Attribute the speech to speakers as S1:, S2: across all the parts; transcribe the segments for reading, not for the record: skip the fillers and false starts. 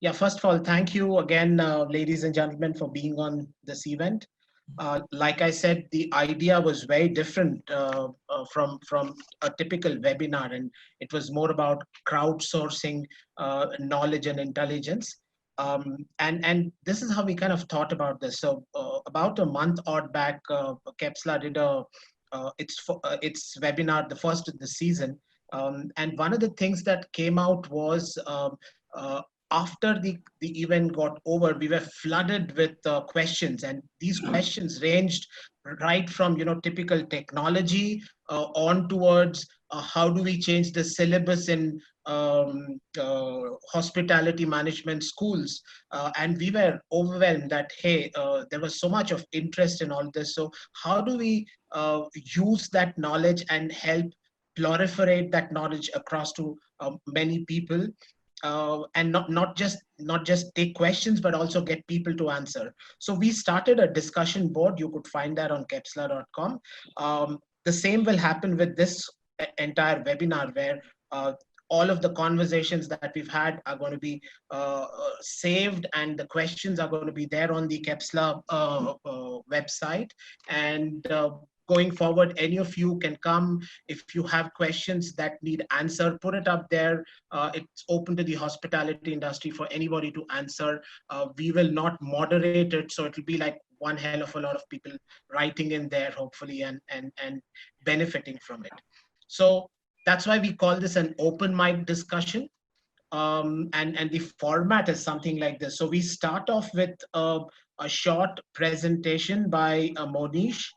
S1: Yeah, first of all, thank you again, ladies and gentlemen, for being on this event. Like I said, the idea was very different from a typical webinar, and it was more about crowdsourcing knowledge and intelligence. And this is how we kind of thought about this. So about a month odd back, Kepsla did its webinar, the first of the season. And one of the things that came out was uh, after the event got over, we were flooded with questions, and these questions ranged right from typical technology on towards how do we change the syllabus in hospitality management schools, and we were overwhelmed that hey, there was so much of interest in all this. So how do we use that knowledge and help proliferate that knowledge across to many people, and not just take questions but also get people to answer. So we started a discussion board. You could find that on kepsla.com. The same will happen with this entire webinar, where all of the conversations that we've had are going to be saved, and the questions are going to be there on the Kepsla website. And going forward, any of you can come. If you have questions that need answer, put it up there. It's open to the hospitality industry for anybody to answer. We will not moderate it, so it'll be like one hell of a lot of people writing in there, hopefully, and benefiting from it. So that's why we call this an open mic discussion. And the format is something like this. So we start off with a short presentation by Monish,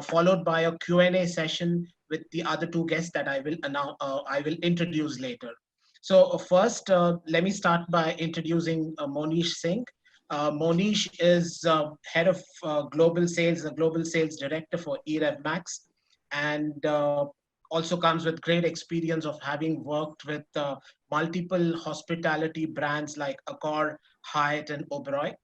S1: followed by a Q&A session with the other two guests that I will introduce later. So first, let me start by introducing Monish Singh. Monish is head of global sales, the global sales director for eRev Max, and also comes with great experience of having worked with multiple hospitality brands like Accor, Hyatt, and Oberoi.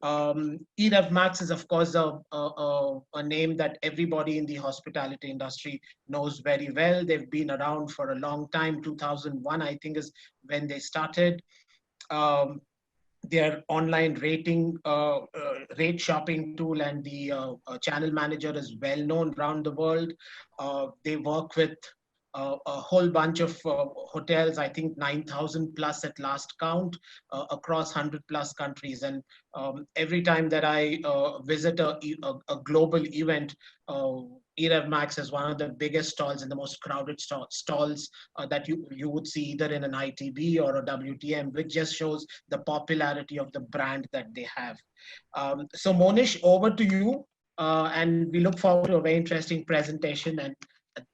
S1: eRev Max is, of course, a name that everybody in the hospitality industry knows very well. They've been around for a long time. 2001, I think, is when they started. Um, their online rate shopping tool and the channel manager is well known around the world. They work with a whole bunch of hotels, I think 9,000 plus at last count, across 100 plus countries. And every time that I visit a global event, eRev Max is one of the biggest stalls and the most crowded stalls that you would see either in an ITB or a WTM, which just shows the popularity of the brand that they have. So Monish, over to you. And we look forward to a very interesting presentation and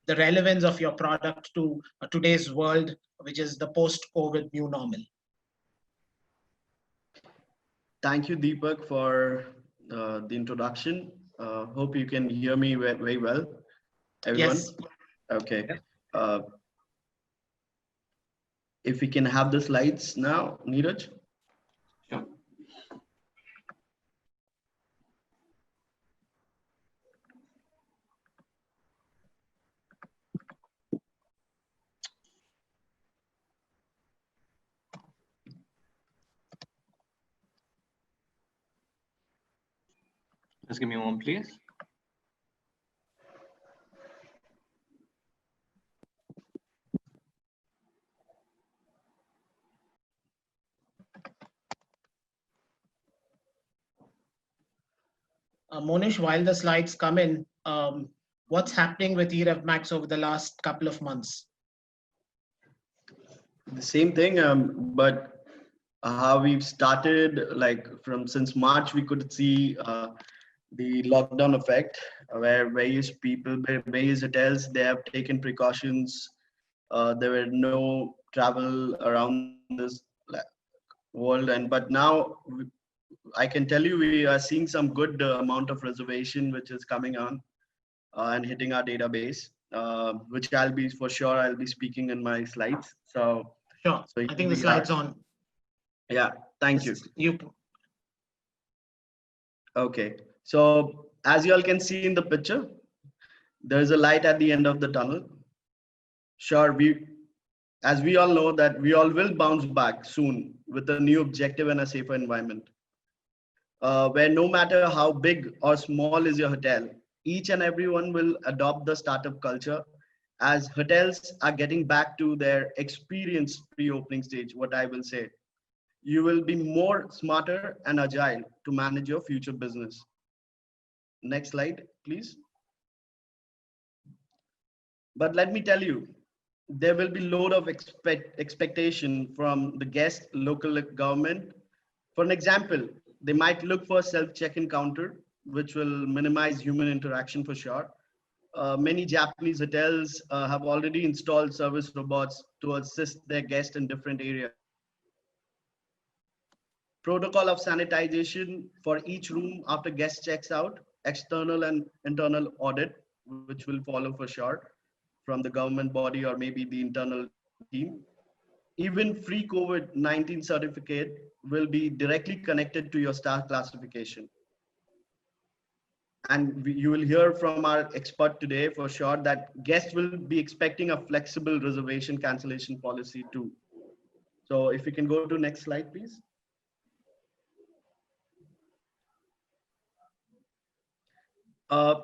S1: the relevance of your product to today's world, which is the post-COVID new normal.
S2: Thank you, Deepak, for the introduction. Hope you can hear me very well, everyone.
S1: Yes.
S2: Okay. If we can have the slides now, Neeraj.
S3: Sure. Just give me a moment, please.
S1: Monish, while the slides come in, what's happening with eRev Max over the last couple of months?
S2: The same thing, but how we've started, like since March, we could see the lockdown effect, where various people, various hotels, they have taken precautions. There were no travel around this world, but now I can tell you we are seeing some good amount of reservation which is coming on and hitting our database, which I'll be speaking in my slides. So
S1: sure, I think the slide's on.
S2: Yeah, thank you.
S1: You.
S2: Okay, so as you all can see in the picture, there's a light at the end of the tunnel. Sure, as we all know that we all will bounce back soon with a new objective and a safer environment, where no matter how big or small is your hotel, each and everyone will adopt the startup culture as hotels are getting back to their experience pre-opening stage, what I will say. You will be more smarter and agile to manage your future business. Next slide, please. But let me tell you, there will be load of expectation from the guest, local government. For an example, they might look for self-check-in counter, which will minimize human interaction for sure. Many Japanese hotels have already installed service robots to assist their guests in different areas. Protocol of sanitization for each room after guest checks out, external and internal audit, which will follow for sure from the government body or maybe the internal team. Even free COVID-19 certificate will be directly connected to your star classification. And you will hear from our expert today for sure that guests will be expecting a flexible reservation cancellation policy too. So if you can go to next slide, please.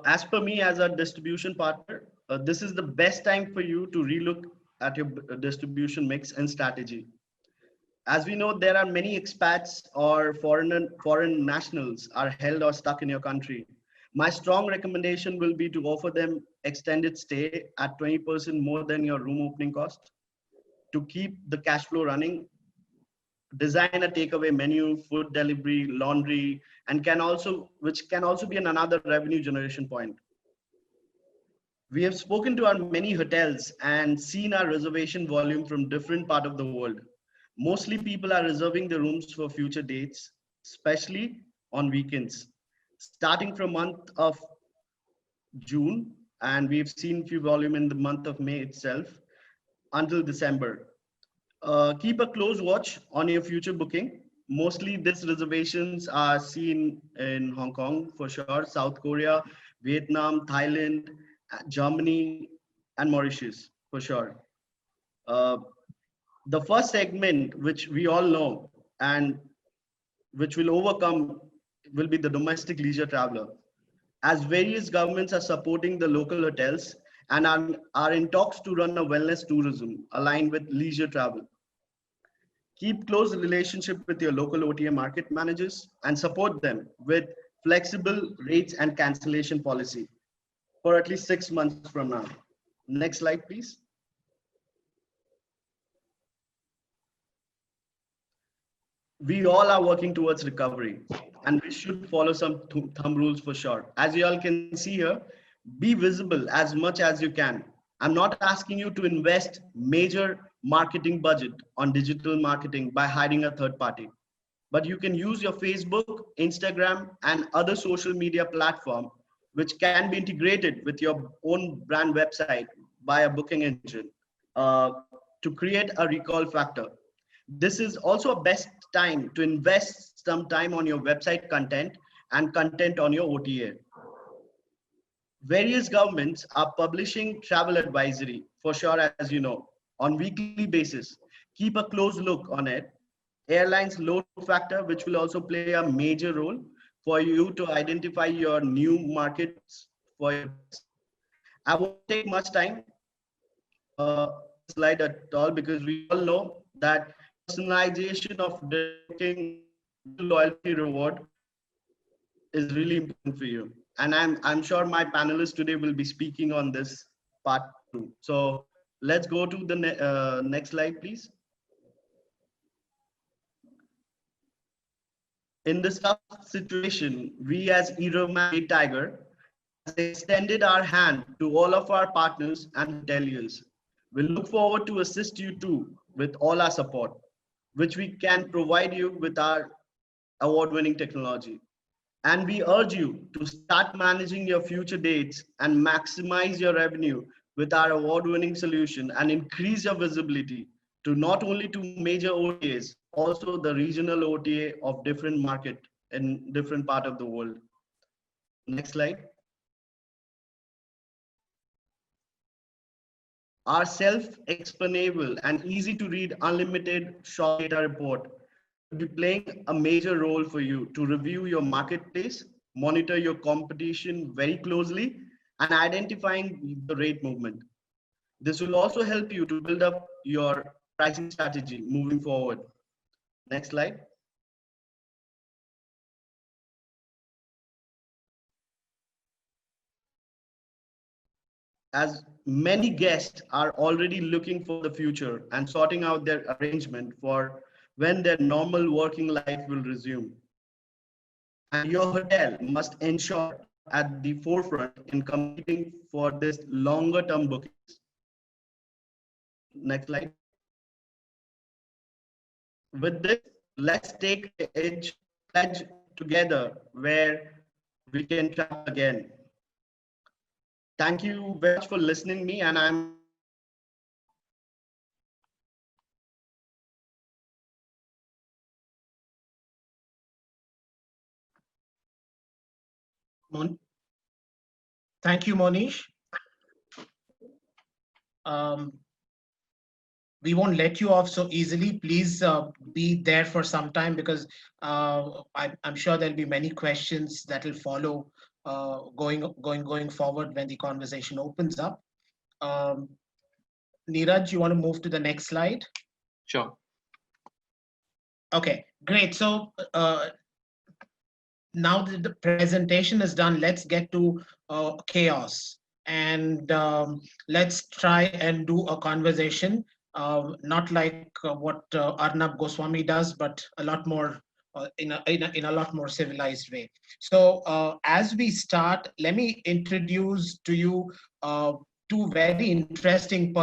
S2: As per me as a distribution partner, this is the best time for you to relook at your distribution mix and strategy. As we know, there are many expats or foreign nationals are held or stuck in your country. My strong recommendation will be to offer them extended stay at 20% more than your room opening cost to keep the cash flow running. Design a takeaway menu, food delivery, laundry, and which can also be another revenue generation point. We have spoken to our many hotels and seen our reservation volume from different part of the world. Mostly people are reserving the rooms for future dates, especially on weekends. Starting from month of June, and we've seen few volume in the month of May itself until December. Keep a close watch on your future booking. Mostly these reservations are seen in Hong Kong for sure, South Korea, Vietnam, Thailand, Germany, and Mauritius for sure. Uh, the first segment, which we all know and which will overcome, will be the domestic leisure traveler. As various governments are supporting the local hotels and are in talks to run a wellness tourism aligned with leisure travel. Keep close relationship with your local OTA market managers and support them with flexible rates and cancellation policy for at least 6 months from now. Next slide, please. We all are working towards recovery and we should follow some thumb rules for sure. As you all can see here, be visible as much as you can. I'm not asking you to invest major marketing budget on digital marketing by hiring a third party, but you can use your Facebook, Instagram, and other social media platform, which can be integrated with your own brand website by a booking engine to create a recall factor. This is also a best time to invest some time on your website content and content on your OTA. Various governments are publishing travel advisory for sure, as you know, on weekly basis. Keep a close look on it. Airlines load factor, which will also play a major role for you to identify your new markets for your guests. I won't take much time slide at all because we all know that personalization of booking loyalty reward is really important for you. And I'm sure my panelists today will be speaking on this part too. So let's go to the next slide, please. In this tough situation, we as Eroman Tiger has extended our hand to all of our partners and hoteliers. We look forward to assist you too with all our support, which we can provide you with our award-winning technology. And we urge you to start managing your future dates and maximize your revenue with our award-winning solution and increase your visibility to not only to major OTAs, also the regional OTA of different market in different part of the world. Next slide. Our self-explainable and easy to read unlimited short data report will be playing a major role for you to review your marketplace, monitor your competition very closely, and identifying the rate movement. This will also help you to build up your pricing strategy moving forward. Next slide. As many guests are already looking for the future and sorting out their arrangement for when their normal working life will resume. And your hotel must ensure you are at the forefront in competing for this longer term bookings. Next slide. With this, let's take the edge pledge together where we can travel again. Thank you very much for listening me, and I'm
S1: Thank you, Monish. We won't let you off so easily. Please be there for some time because I'm sure there'll be many questions that will follow going forward when the conversation opens up. Um, Neeraj, you want to move to the next slide?
S3: Sure.
S1: Okay, great. So now that the presentation is done, let's get to chaos. And let's try and do a conversation, not like what Arnab Goswami does, but a lot more in a lot more civilized way. So as we start, let me introduce to you two very interesting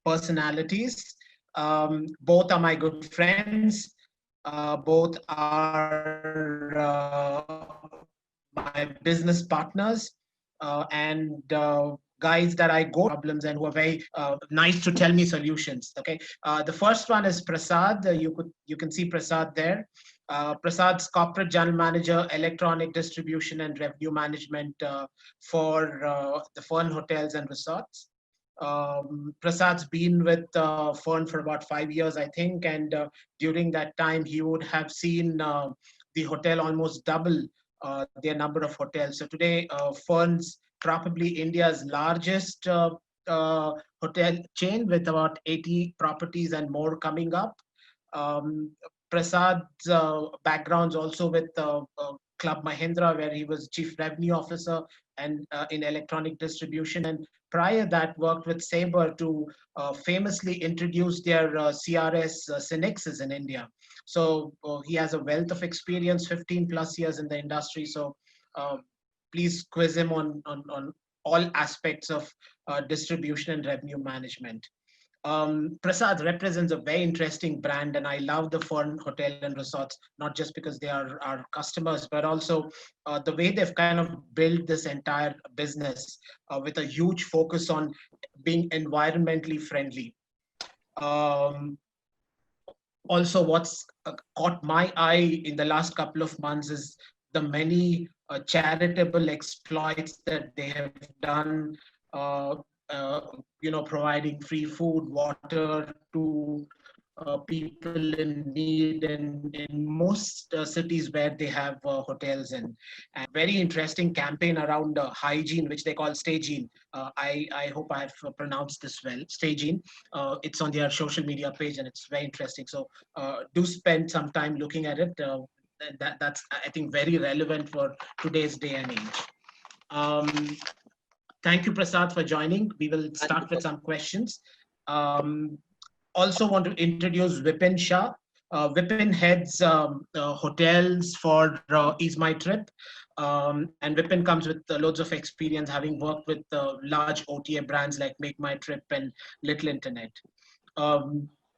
S1: personalities. Both are my good friends. Both are my business partners and guys that I go problems and who are very nice to tell me solutions. Okay, the first one is Prasad. You can see Prasad there. Prasad's corporate general manager, electronic distribution and revenue management for the Fern Hotels and Resorts. Prasad's been with Fern for about 5 years, I think, and during that time, he would have seen the hotel almost double their number of hotels. So today, Fern's probably India's largest hotel chain with about 80 properties and more coming up. Um, Prasad's background's also with Club Mahindra, where he was chief revenue officer and in electronic distribution. And prior that, worked with Sabre to famously introduce their CRS Synexes in India. So he has a wealth of experience, 15 plus years in the industry. So uh, please quiz him on all aspects of distribution and revenue management. Prasad represents a very interesting brand, and I love the Fern Hotel and Resorts, not just because they are our customers, but also the way they've kind of built this entire business with a huge focus on being environmentally friendly. Um, Also, what's caught my eye in the last couple of months is the many charitable exploits that they have done. Uh, uh, Providing free food, water to people in need in most cities where they have hotels in. And very interesting campaign around hygiene, which they call Stagine. I hope I've pronounced this well, Stagine. It's on their social media page and it's very interesting. So do spend some time looking at it. That's, I think, very relevant for today's day and age. Thank you, Prasad, for joining. We will start with some questions. Also want to introduce Vipin Shah. Vipin heads hotels for Ease My Trip. And Vipin comes with loads of experience, having worked with large OTA brands like Make My Trip and Little Internet.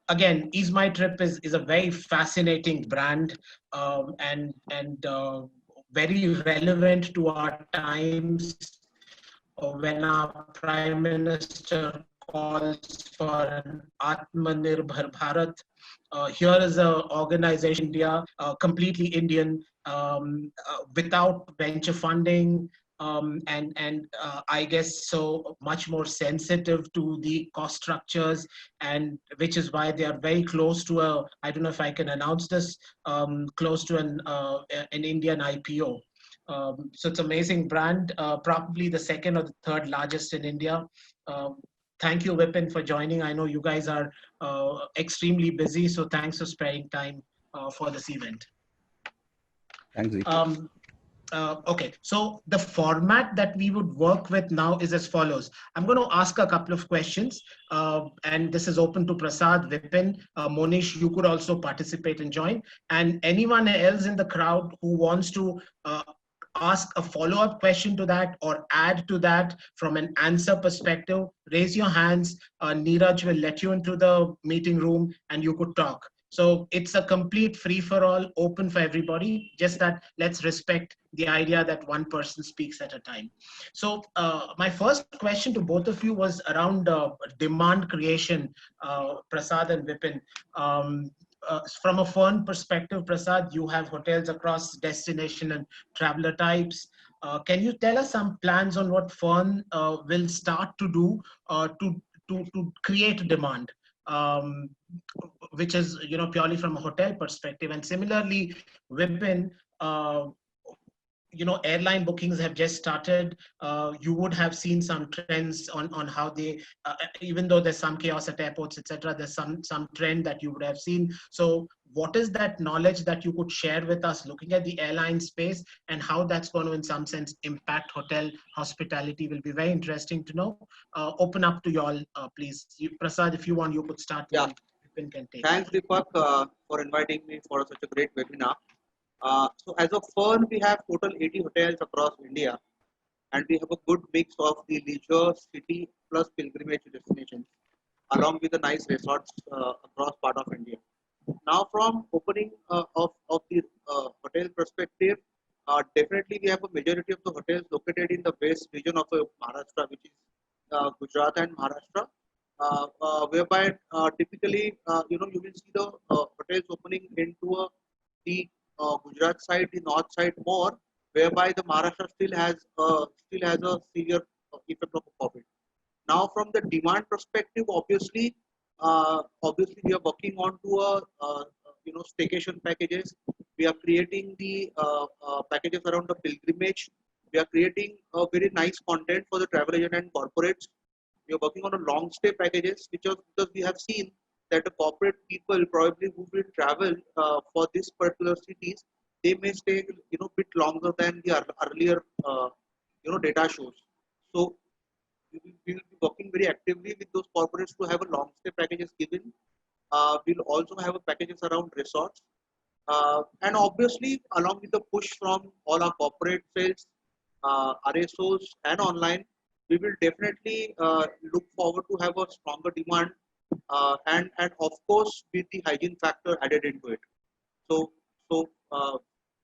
S1: Again, Ease My Trip is a very fascinating brand and very relevant to our times when our Prime Minister calls for an Atmanirbhar Bharat. Here is an organization, India, completely Indian, without venture funding, and I guess so much more sensitive to the cost structures, and which is why they are very close to a, I don't know if I can announce this, close to an Indian IPO. So it's amazing brand, probably the second or the third largest in India. Um, Thank you, Vipin, for joining. I know you guys are extremely busy, so thanks for sparing time for this event.
S4: Thanks, Zeke.
S1: Okay, so the format that we would work with now is as follows. I'm going to ask a couple of questions, and this is open to Prasad, Vipin, Monish. You could also participate and join, and anyone else in the crowd who wants to ask a follow-up question to that or add to that from an answer perspective, raise your hands. Neeraj will let you into the meeting room and you could talk. So it's a complete free-for-all, open for everybody, just that let's respect the idea that one person speaks at a time. So my first question to both of you was around demand creation, Prasad and Vipin. From a Fern perspective, Prasad, you have hotels across destination and traveler types. Can you tell us some plans on what Fern will start to do to create demand? Which is, you know, purely from a hotel perspective. And similarly, Vipin, you know, airline bookings have just started. You would have seen some trends on how they, even though there's some chaos at airports, etc. There's some trend that you would have seen. So what is that knowledge that you could share with us, looking at the airline space and how that's going to, in some sense, impact hotel hospitality? Will be very interesting to know. Open up to you all, please. Prasad, if you want, you could start.
S5: Yeah.
S1: Vipin can take.
S5: Thanks, Deepak, for inviting me for such a great webinar. So as of Fern, we have total 80 hotels across India, and we have a good mix of the leisure, city, plus pilgrimage destinations, along with the nice resorts across part of India. Now, from opening of the hotel perspective, definitely we have a majority of the hotels located in the west region of Maharashtra, which is Gujarat and Maharashtra, whereby typically you will see the hotels opening into the Gujarat side, the north side more, whereby the Maharashtra still has a severe effect of COVID. Now, from the demand perspective, obviously we are working on to staycation packages. We are creating the packages around the pilgrimage. We are creating a very nice content for the travel agent and corporates. We are working on a long stay packages, because we have seen that the corporate people probably who will travel for this particular cities, they may stay bit longer than the earlier data shows. So we will be working very actively with those corporates to have a long stay packages given. We'll also have a packages around resorts, and obviously along with the push from all our corporate sales, RSOs and online, we will definitely look forward to have a stronger demand, and of course with the hygiene factor added into it. So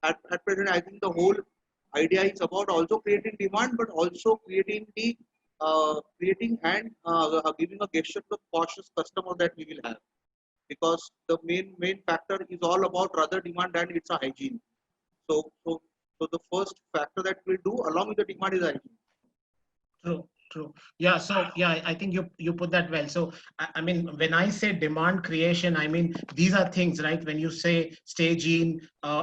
S5: at present, I think the whole idea is about also creating demand, but also creating the creating and giving a gesture to the cautious customer that we will have, because the main factor is all about rather demand and it's a hygiene. So the first factor that we'll do along with the demand is hygiene.
S1: True. Yeah. So yeah, I think you put that well. So I mean, when I say demand creation, I mean these are things, right? When you say Stagene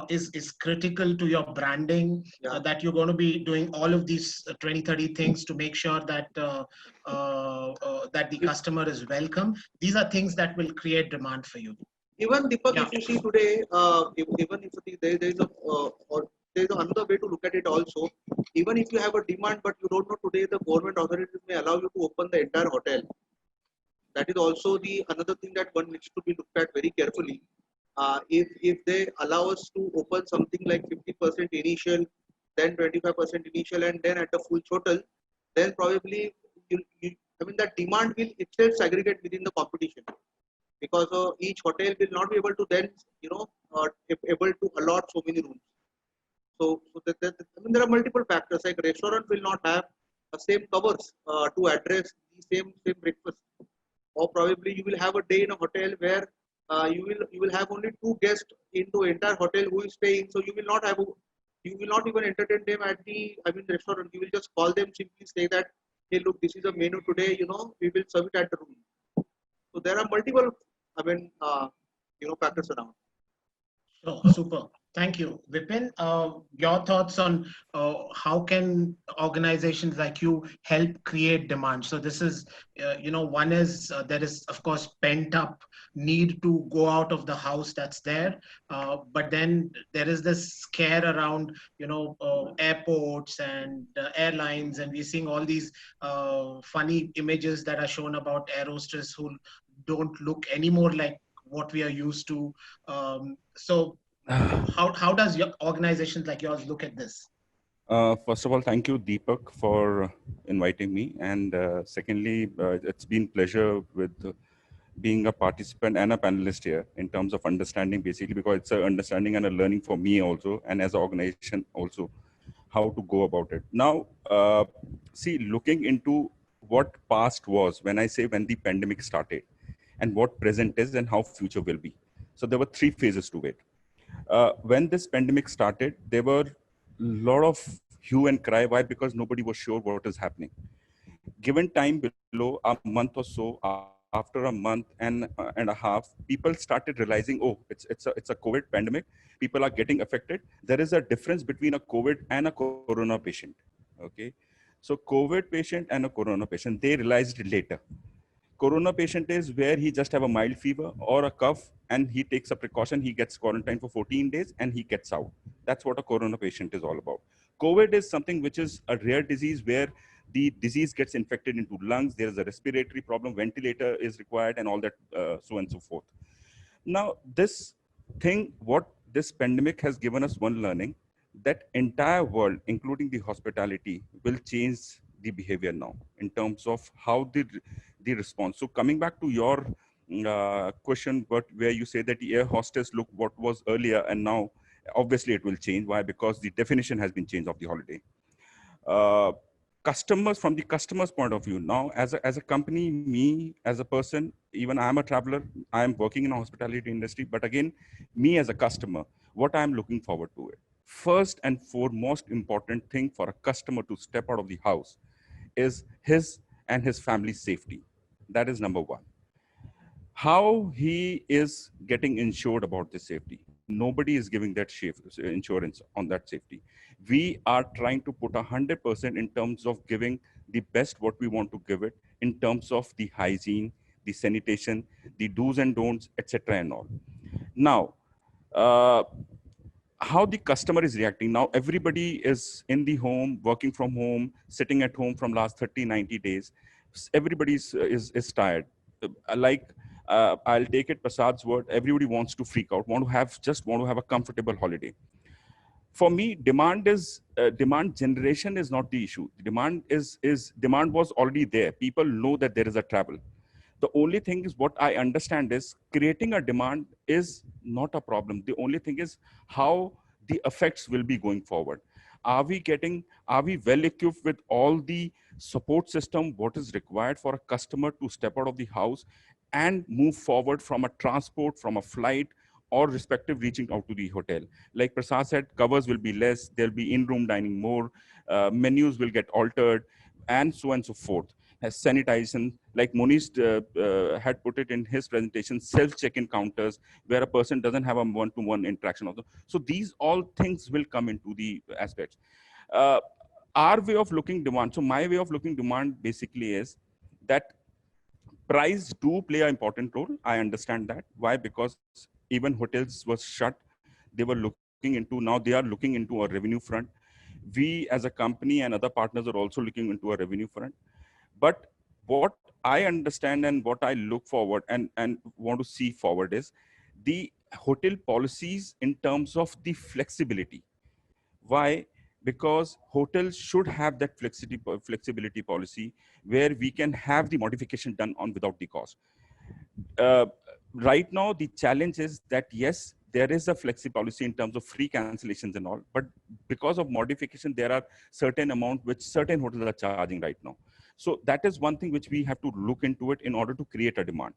S1: is critical to your branding, that you're going to be doing all of these 20-30 things to make sure that that the customer is welcome. These are things that will create demand for you.
S5: Even Deepak, if you see today, even if there is another way to look at it also. Even if you have a demand, but you don't know today, the government authorities may allow you to open the entire hotel. That is also the another thing that one needs to be looked at very carefully. If they allow us to open something like 50% initial, then 25% initial, and then at the full total, then probably that demand will itself segregate within the competition, because each hotel will not be able to then able to allot so many rooms. So there are multiple factors, like restaurant will not have the same covers to address the same breakfast, or probably you will have a day in a hotel where you will have only 2 guests into entire hotel who is staying, so you will not have You will not even entertain them at the, restaurant. You will just call them, simply say that, hey, look, this is a menu today, we will serve it at the room. So there are multiple, factors around.
S1: Oh, super. Thank you. Vipin, your thoughts on how can organizations like you help create demand? So this is, one is there is, of course, pent up need to go out of the house that's there. But then there is this scare around, airports and airlines. And we're seeing all these funny images that are shown about air hostess who don't look anymore like what we are used to. So how does your organizations like yours look at this?
S4: First of all, thank you, Deepak, for inviting me. And secondly, it's been pleasure with being a participant and a panelist here in terms of understanding, basically, because it's an understanding and a learning for me also, and as an organization also, how to go about it. Now, see, looking into what past was, when I say when the pandemic started, and what present is and how future will be. So there were three phases to it. When this pandemic started, there were a lot of hue and cry. Why? Because nobody was sure what is happening. Given time below a month or so, after a month and a half, people started realizing, oh, it's a COVID pandemic. People are getting affected. There is a difference between a COVID and a corona patient. Okay, so COVID patient and a corona patient, they realized it later. Corona patient is where he just have a mild fever or a cough and he takes a precaution, he gets quarantined for 14 days and he gets out. That's what a corona patient is all about. COVID is something which is a rare disease where the disease gets infected into lungs, there is a respiratory problem, ventilator is required and all that, so and so forth. Now, this thing, what this pandemic has given us one learning, that entire world, including the hospitality, will change the behavior now in terms of how the response. So coming back to your question, where you say that the air hostess look what was earlier and now, obviously it will change. Why? Because the definition has been changed of the holiday. Customers, from the customer's point of view, now as a company, me as a person, even I am a traveler, I am working in a hospitality industry, but again, me as a customer, what I am looking forward to it. First and foremost important thing for a customer to step out of the house is his and his family's safety. That is number one. How he is getting insured about the safety. Nobody is giving that insurance on that safety. We are trying to put 100% in terms of giving the best what we want to give it in terms of the hygiene, the sanitation, the do's and don'ts, etc. and all. Now, how the customer is reacting. Now, everybody is in the home, working from home, sitting at home from last 30, 90 days. Everybody is tired. I'll take it Prasad's word, everybody wants to freak out, want to have a comfortable holiday. For me, demand generation is not the issue. Demand was already there. People know that there is a travel. The only thing is, what I understand is creating a demand is not a problem. The only thing is how the effects will be going forward. Are we well equipped with all the support system, what is required for a customer to step out of the house and move forward from a transport, from a flight, or respective reaching out to the hotel? Like Prasad said, covers will be less, there'll be in-room dining more, menus will get altered, and so on and so forth. As sanitization, like Monish had put it in his presentation, self-check-in counters, where a person doesn't have a one-to-one interaction also. So these all things will come into the aspects. Our way of looking demand, so my way of looking demand basically is that price do play an important role. I understand that. Why? Because even hotels were shut. They were looking into, now they are looking into a revenue front. We as a company and other partners are also looking into a revenue front. But what I understand and what I look forward and want to see forward is the hotel policies in terms of the flexibility. Why? Because hotels should have that flexibility policy where we can have the modification done on without the cost. Right now, the challenge is that yes, there is a flexi policy in terms of free cancellations and all, but because of modification, there are certain amount which certain hotels are charging right now. So that is one thing which we have to look into it in order to create a demand.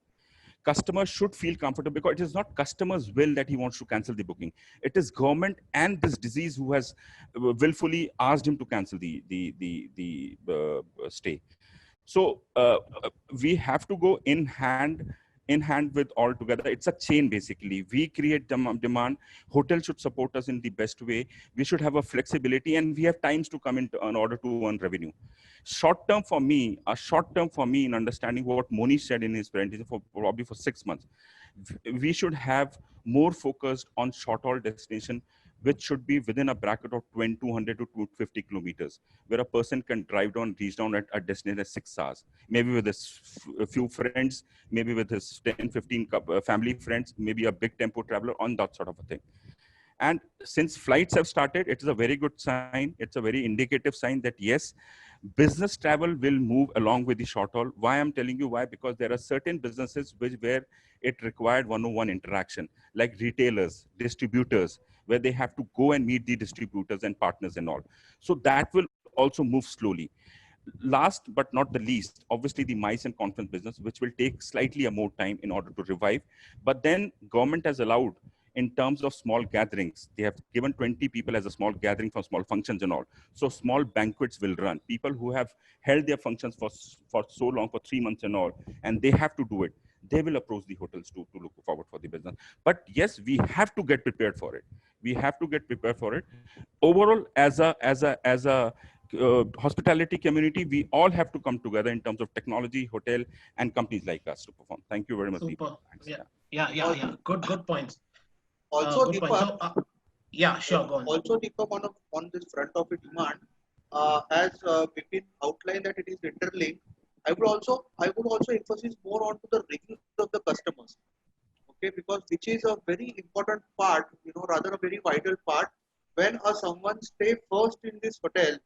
S4: customers should feel comfortable, because it is not customer's will that he wants to cancel the booking. It is government and this disease who has willfully asked him to cancel the stay. So we have to go in hand with all together. It's a chain basically. We create demand. Hotel should support us in the best way. We should have a flexibility, and we have times to come in order to earn revenue. Short term for me in understanding what Monish said in his presentation, for probably for 6 months, we should have more focused on short haul destination, which should be within a bracket of 200 to 250 kilometers, where a person can reach down at a destination in 6 hours, maybe with a few friends, maybe with his 10, 15 family friends, maybe a big tempo traveler, on that sort of a thing. And since flights have started, it is a very good sign. It's a very indicative sign that yes, business travel will move along with the short haul. Why I'm telling you why? Because there are certain businesses where it required one-on-one interaction, like retailers, distributors, where they have to go and meet the distributors and partners and all. So that will also move slowly. Last but not the least, obviously the MICE and conference business, which will take slightly more time in order to revive. But then government has allowed, in terms of small gatherings, they have given 20 people as a small gathering for small functions and all. So small banquets will run. People who have held their functions for so long, for 3 months and all, and they have to do it, they will approach the hotels to look forward for the business. But yes, we have to get prepared for it. We have to get prepared for it. Overall, as a hospitality community, we all have to come together in terms of technology, hotel, and companies like us to perform. Thank you very much.
S1: Super. Yeah. Good points.
S5: Also,
S1: good point. So, yeah, sure, go on.
S5: Also, Deepak, on this front of a demand, as Vipin outlined that it is interlinked, I would also emphasize more onto the reviews of the customers. Okay, because which is a very important part, rather a very vital part when someone stay first in this hotel,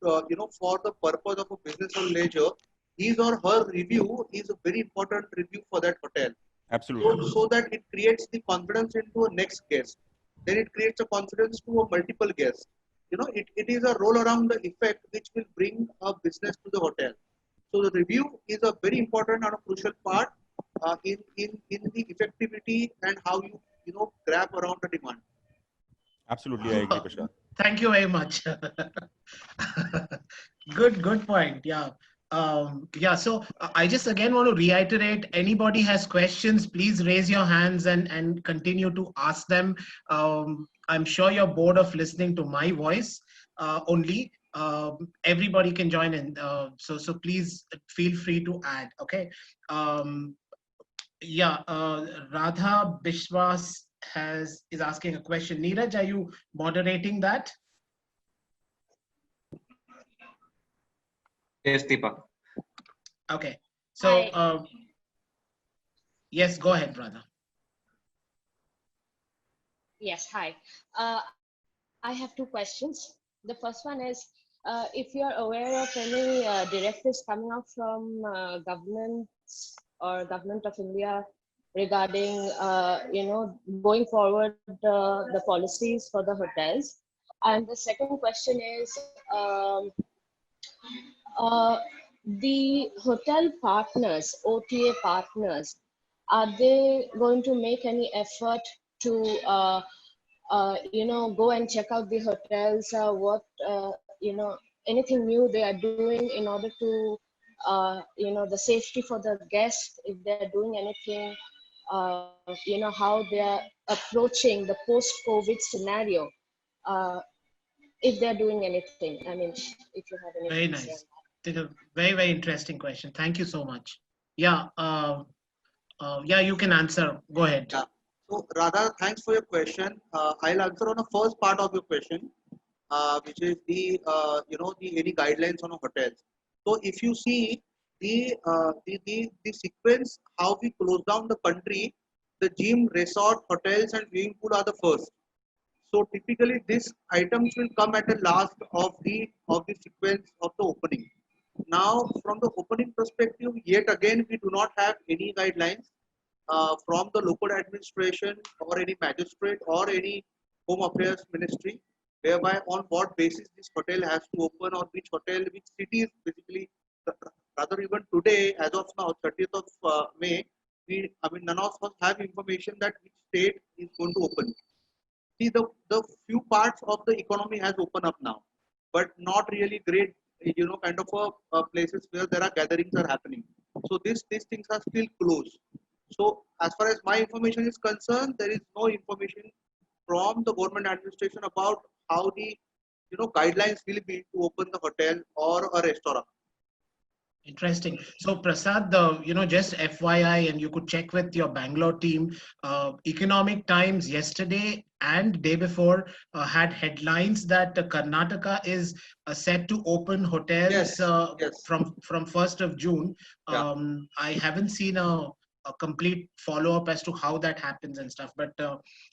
S5: for the purpose of a business or leisure, his or her review is a very important review for that hotel.
S4: Absolutely.
S5: So that it creates the confidence into a next guest. Then it creates a confidence to a multiple guests. It is a roll around the effect which will bring a business to the hotel. So the review is a very important and a crucial part in the effectivity and how you grab around the demand.
S4: Absolutely, I agree, Prashant.
S1: Thank you very much. Good point. Yeah. So I just again want to reiterate, anybody has questions, please raise your hands and continue to ask them. I'm sure you're bored of listening to my voice only. Everybody can join in. So please feel free to add. Okay. Radha Bishwas is asking a question. Neeraj, are you moderating that?
S3: Yes, Deepak.
S1: Okay. So, yes, go ahead, brother.
S6: Yes, hi. I have two questions. The first one is, if you are aware of any directives coming out from governments or Government of India regarding, going forward the policies for the hotels. And the second question is, the hotel partners, OTA partners, are they going to make any effort to, go and check out the hotels, what, anything new they are doing in order to, the safety for the guests, if they're doing anything, how they are approaching the post-COVID scenario, if they're doing anything. I mean, if you have any.
S1: Very nice. A very, very interesting question. Thank you so much. Yeah, you can answer. Go ahead.
S5: Yeah. So, Radha, thanks for your question. I'll answer on the first part of your question, which is the any guidelines on a hotels. So, if you see the sequence, how we close down the country, the gym, resort, hotels, and swimming pool are the first. So, typically, these items will come at the last of the sequence of the opening. Now, from the opening perspective, yet again, we do not have any guidelines from the local administration or any magistrate or any home affairs ministry, whereby on what basis this hotel has to open or which hotel, which cities basically, rather even today, as of now, 30th of May, none of us have information that which state is going to open. See, the few parts of the economy has opened up now, but not really great, kind of places where there are gatherings are happening. So these things are still closed. So as far as my information is concerned, there is no information from the government administration about how the guidelines will be to open the hotel or a restaurant.
S1: Interesting. So Prasad, just FYI, and you could check with your Bangalore team. Economic Times yesterday and day before had headlines that Karnataka is set to open hotels
S5: Yes, yes.
S1: from 1st of June.
S5: Yeah.
S1: I haven't seen a complete follow up as to how that happens and stuff, but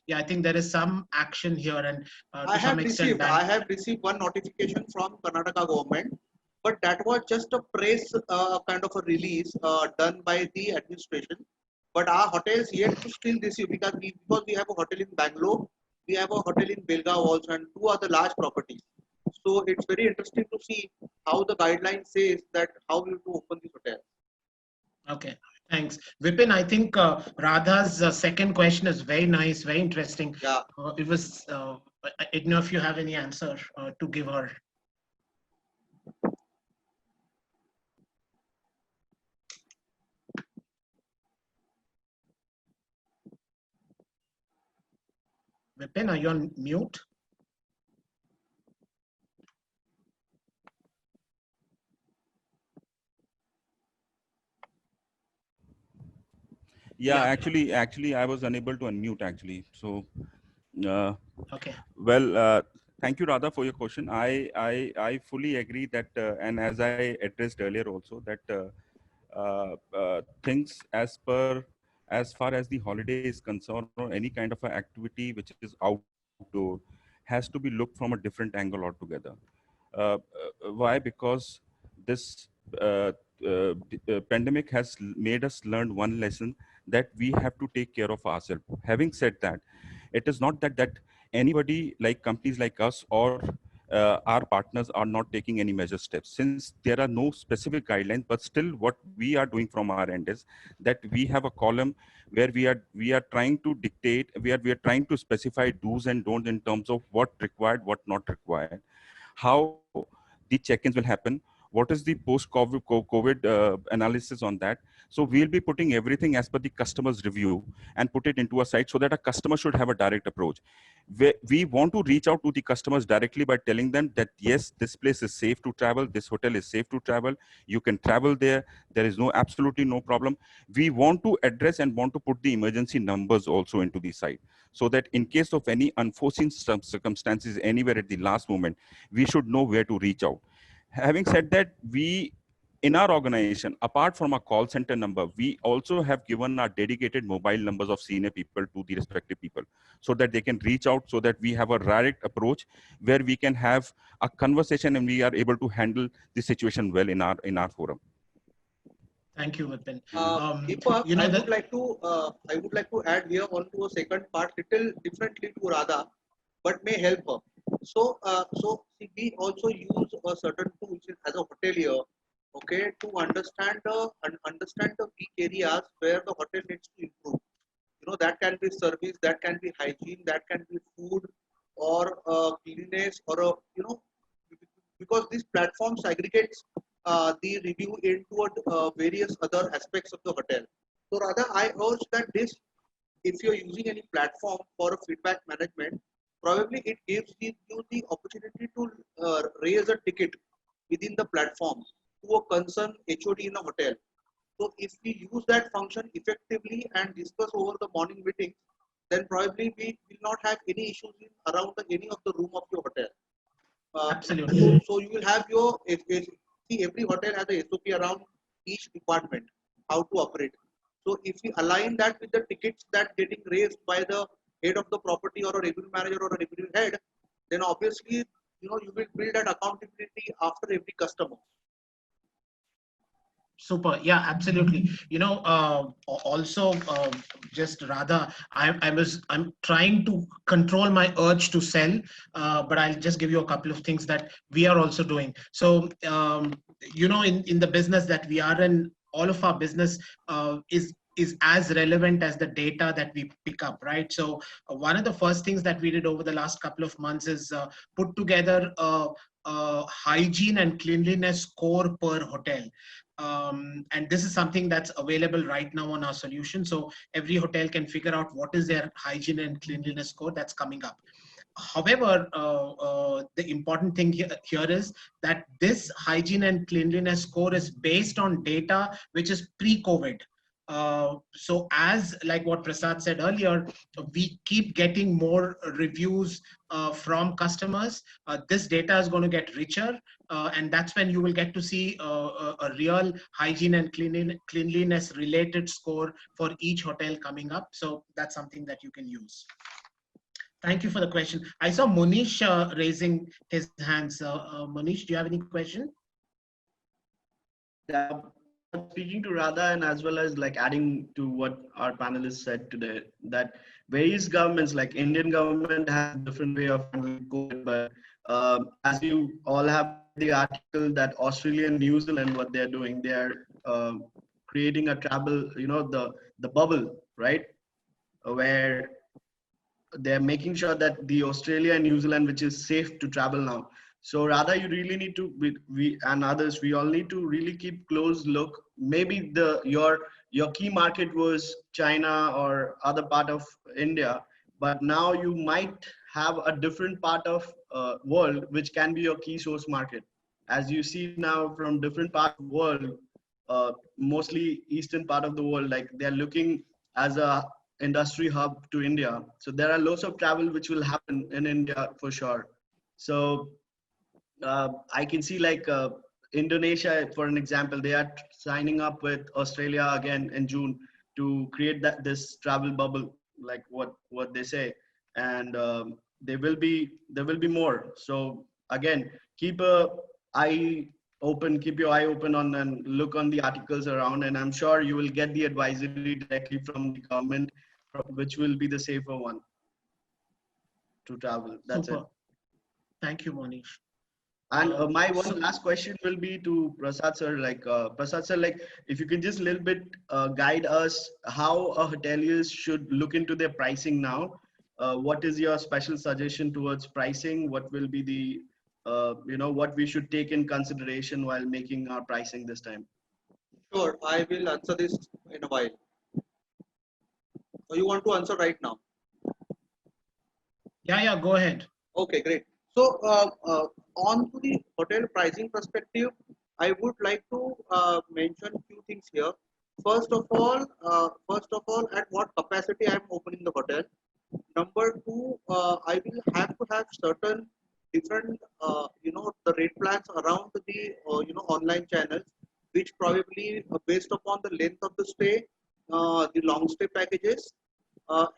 S1: yeah, I think there is some action here, and to some extent,
S5: I have received one notification from Karnataka government, but that was just a press kind of a release done by the administration. But our hotels yet to still receive, because we have a hotel in Bangalore, we have a hotel in Belgaum also, and two other large properties. So it's very interesting to see how the guideline says that how we have to open this hotel.
S1: Okay, thanks. Vipin, I think Radha's second question is very nice, very interesting.
S5: Yeah.
S1: It was, I don't know if you have any answer to give her. Vipin, are you on mute?
S4: Yeah,
S1: Yeah.
S4: actually, I was unable to unmute actually. So,
S1: Okay.
S4: well, thank you, Radha, for your question. I fully agree that, and as I addressed earlier also, that things as far as the holiday is concerned, or any kind of a activity which is outdoor, has to be looked from a different angle altogether. Why? Because this pandemic has made us learn one lesson, that we have to take care of ourselves. Having said that, it is not that anybody, like companies like us or our partners, are not taking any measure steps, since there are no specific guidelines. But still, what we are doing from our end is that we have a column where we are trying to dictate, we are trying to specify do's and don'ts in terms of what required, what not required, how the check-ins will happen, what is the post-COVID analysis on that. So we'll be putting everything as per the customer's review and put it into a site, so that a customer should have a direct approach. We want to reach out to the customers directly by telling them that, yes, this place is safe to travel, this hotel is safe to travel, you can travel there, there is absolutely no problem. We want to address and want to put the emergency numbers also into the site, so that in case of any unforeseen circumstances anywhere at the last moment, we should know where to reach out. Having said that, we, in our organization, apart from our call center number, we also have given our dedicated mobile numbers of senior people to the respective people, so that they can reach out, so that we have a direct approach where we can have a conversation and we are able to handle the situation well in our forum.
S1: Thank you, Vipin.
S5: Deepak, I would like to add here on to a second part, little differently to Radha, but may help her. So see, we also use a certain tools as a hotelier, okay, to understand the weak areas where the hotel needs to improve. That can be service, that can be hygiene, that can be food, or cleanliness, or because this platform aggregates the review into various other aspects of the hotel. So rather, I urge that if you're using any platform for feedback management, probably it gives you the opportunity to raise a ticket within the platform to a concerned HOD in a hotel. So if we use that function effectively and discuss over the morning meetings, then probably we will not have any issues around any of the room of your hotel.
S1: Absolutely.
S5: So you will have your, see, every hotel has a SOP around each department, how to operate. So if we align that with the tickets that getting raised by the head of the property, or a revenue manager, or a revenue head, then obviously, you will build that accountability after every customer.
S1: Super. Yeah, absolutely. Also, just Radha, I'm trying to control my urge to sell, but I'll just give you a couple of things that we are also doing. So, in the business that we are in, all of our business is is as relevant as the data that we pick up, right? So one of the first things that we did over the last couple of months is put together a hygiene and cleanliness score per hotel. And this is something that's available right now on our solution. So every hotel can figure out what is their hygiene and cleanliness score that's coming up. However, the important thing here is that this hygiene and cleanliness score is based on data which is pre-COVID. So as like what Prasad said earlier, we keep getting more reviews from customers. This data is going to get richer, and that's when you will get to see a real hygiene and cleanliness related score for each hotel coming up. So that's something that you can use. Thank you for the question. I saw Monish raising his hands. Monish, do you have any question?
S2: Yeah, speaking to Radha and as well as like adding to what our panelists said today, that various governments like Indian government has a different way of handling COVID, but as you all have read the article that Australia and New Zealand, what they're doing, they're creating a travel, the bubble, right? Where they're making sure that the Australia and New Zealand, which is safe to travel now. So rather, you really need to we and others, we all need to really keep close look. Maybe your key market was China or other part of India, but now you might have a different part of world which can be your key source market. As you see now from different parts of the world, mostly eastern part of the world, like they're looking as a industry hub to India. So there are lots of travel which will happen in India for sure. So I can see like Indonesia, for an example, they are signing up with Australia again in June to create this travel bubble, like what they say, and there will be more. So again, keep your eye open on and look on the articles around, and I'm sure you will get the advisory directly from the government, which will be the safer one to travel. That's
S1: Super.
S2: it.
S1: Thank you, Monish.
S2: And my one last question will be to Prasad sir. Prasad sir, like if you can just a little bit guide us how a hoteliers should look into their pricing now. What is your special suggestion towards pricing? What will be the what we should take in consideration while making our pricing this time?
S5: Sure, I will answer this in a while. So you want to answer right now?
S1: Yeah, go ahead.
S5: Okay, great. So on to the hotel pricing perspective, I would like to mention few things here. First of all, at what capacity I am opening the hotel. Number two, I will have to have certain different, the rate plans around the, online channels, which probably based upon the length of the stay, the long stay packages,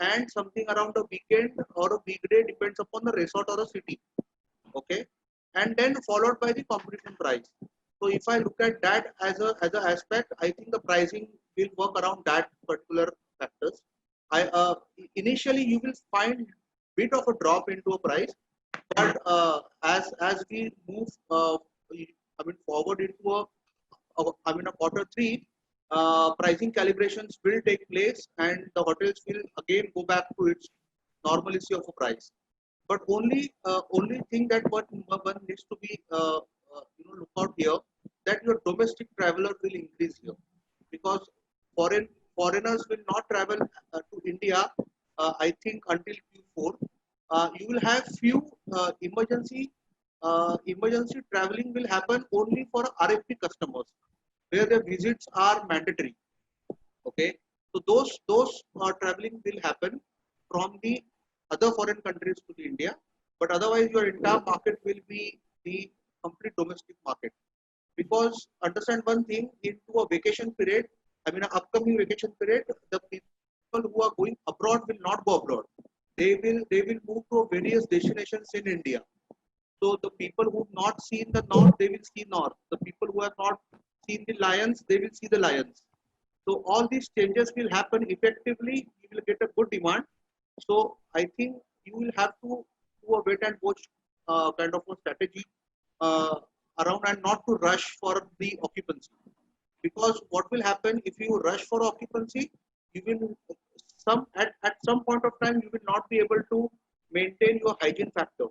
S5: and something around the weekend or a weekday depends upon the resort or the city. Okay, and then followed by the competition price. So if I look at that as a aspect, I think the pricing will work around that particular factors. Initially you will find bit of a drop into a price, but as we move, forward into a quarter three, pricing calibrations will take place, and the hotels will again go back to its normalcy of a price. But only thing that one needs to be look out here, that your domestic traveler will increase here, because foreigners will not travel to India. I think until Q4, you will have few emergency traveling will happen only for RFP customers, where the visits are mandatory. Okay, so those traveling will happen from the other foreign countries to the India, but otherwise your entire market will be the complete domestic market. Because understand one thing, into a vacation period, an upcoming vacation period, the people who are going abroad will not go abroad. They will move to various destinations in India. So the people who have not seen the north, they will see north. The people who have not seen the lions, they will see the lions. So all these changes will happen effectively. You will get a good demand. So I think you will have to do a wait and watch kind of a strategy around, and not to rush for the occupancy. Because what will happen if you rush for occupancy, you will at some point of time you will not be able to maintain your hygiene factor,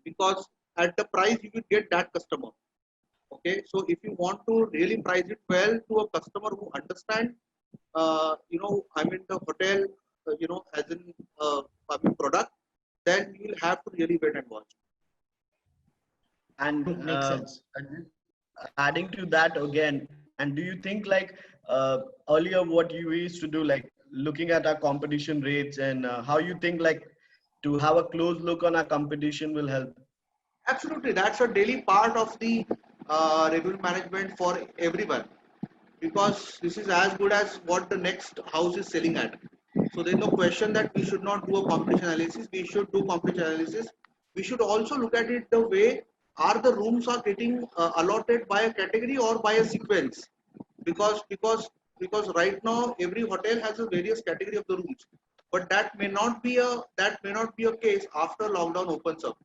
S5: because at the price you will get that customer. Okay, so if you want to really price it well to a customer who understand, I mean the hotel, as in I mean product, then you will have to really wait and watch.
S2: And
S1: Makes sense.
S2: adding to that again, and do you think like earlier what you used to do, like looking at our competition rates, and how you think like to have a close look on our competition will help?
S5: Absolutely, that's a daily part of the revenue management for everyone, because this is as good as what the next house is selling at. So there's no question that we should not do a competition analysis. We should do competition analysis. We should also look at it the way, are the rooms are getting allotted by a category or by a sequence, because right now every hotel has a various category of the rooms, but that may not be a case after lockdown opens up,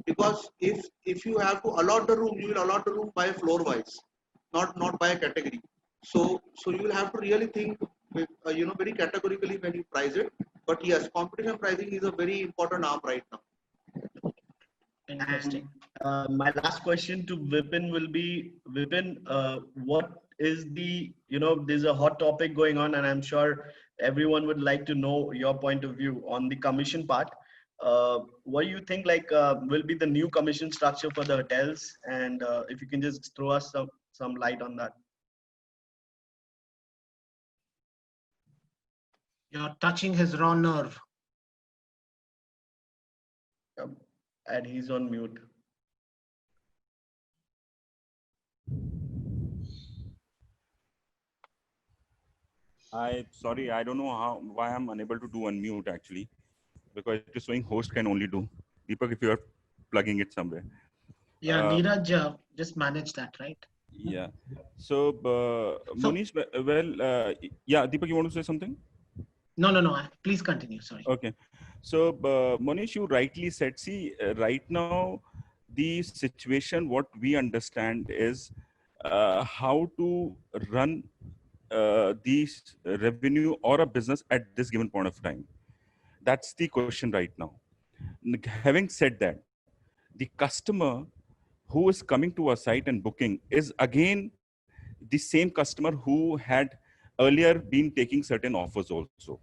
S5: because if you have to allot the room, you will allot the room by floor wise, not by a category. So you will have to really think with, very categorically when you price it. But yes, competition pricing is a very important arm right now.
S1: Interesting.
S2: And my last question to Vipin will be, Vipin, what is the, there's a hot topic going on, and I'm sure everyone would like to know your point of view on the commission part. What do you think like will be the new commission structure for the hotels? And if you can just throw us some light on that.
S1: You're touching his raw nerve.
S2: And he's on mute.
S4: Sorry, I don't know why I'm unable to do unmute actually, because it is showing host can only do. Deepak, if you are plugging it somewhere.
S1: Yeah,
S4: Uh,
S1: Neeraj just managed that, right?
S4: Yeah. So, Monish, yeah, Deepak, you want to say something?
S1: No. Please continue. Sorry.
S4: Okay. So, Monish, you rightly said, see, right now, the situation, what we understand is how to run these revenue or a business at this given point of time. That's the question right now. Having said that, the customer who is coming to our site and booking is again the same customer who had earlier been taking certain offers also,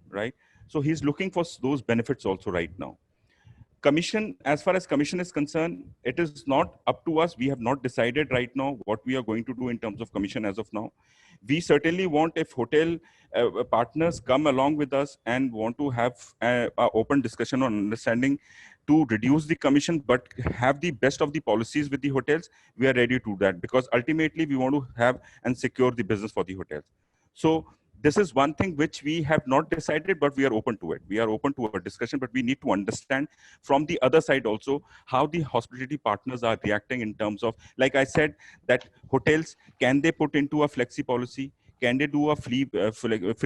S4: right? So he's looking for those benefits also right now. Commission, as far as commission is concerned, it is not up to us. We have not decided right now what we are going to do in terms of commission as of now. We certainly want, if hotel partners come along with us and want to have an open discussion on understanding to reduce the commission but have the best of the policies with the hotels, we are ready to do that, because ultimately we want to have and secure the business for the hotels. So this is one thing which we have not decided, but we are open to it. We are open to a discussion, but we need to understand from the other side also how the hospitality partners are reacting in terms of, like I said, that hotels, can they put into a flexi policy? Can they do a free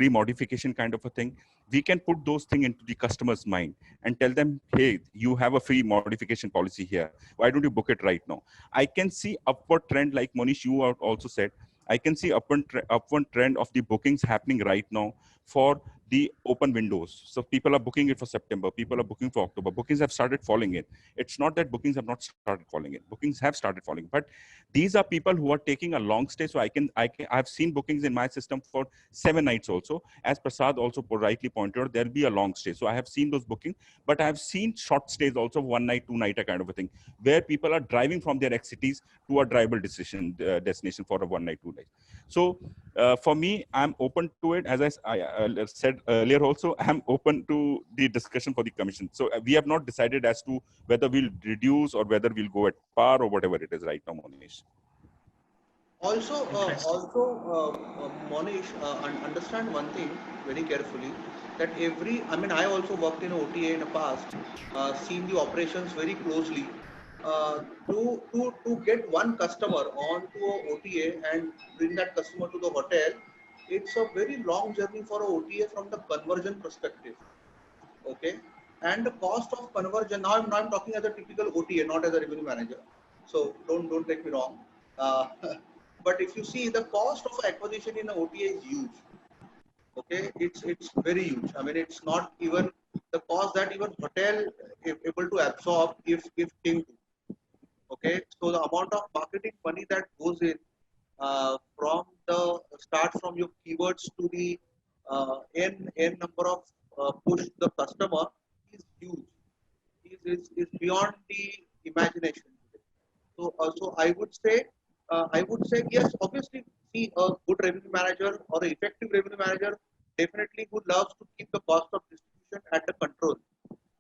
S4: modification kind of a thing? We can put those things into the customer's mind and tell them, hey, you have a free modification policy here. Why don't you book it right now? I can see upward trend, like Monish, you also said, I can see upward trend of the bookings happening right now for the open windows. So people are booking it for September. People are booking for October. Bookings have started falling in. It's not that bookings have not started falling in. Bookings have started falling, but these are people who are taking a long stay. So I've seen bookings in my system for 7 nights also. As Prasad also rightly pointed out, there'll be a long stay. So I have seen those bookings, but I have seen short stays also, 1 night, 2 night, kind of a thing, where people are driving from their ex cities to a drivable destination for a 1 night, 2 night. So for me, I'm open to it. As I said earlier also, I'm open to the discussion for the commission. So we have not decided as to whether we'll reduce or whether we'll go at par or whatever it is right now, Monish.
S5: Also, Monish, understand one thing very carefully, that I also worked in OTA in the past, seen the operations very closely. To get one customer onto a OTA and bring that customer to the hotel, it's a very long journey for a OTA from the conversion perspective. Okay, and the cost of conversion. Now I'm talking as a typical OTA, not as a revenue manager. So don't take me wrong. Uh, but if you see, the cost of acquisition in an OTA is huge. Okay, it's very huge. I mean, it's not even the cost that even hotel is able to absorb if think. Okay, so the amount of marketing money that goes in from the start from your keywords to the n number of push the customer is huge. Is beyond the imagination. So I would say yes. Obviously, see a good revenue manager or an effective revenue manager definitely would love to keep the cost of distribution at the control.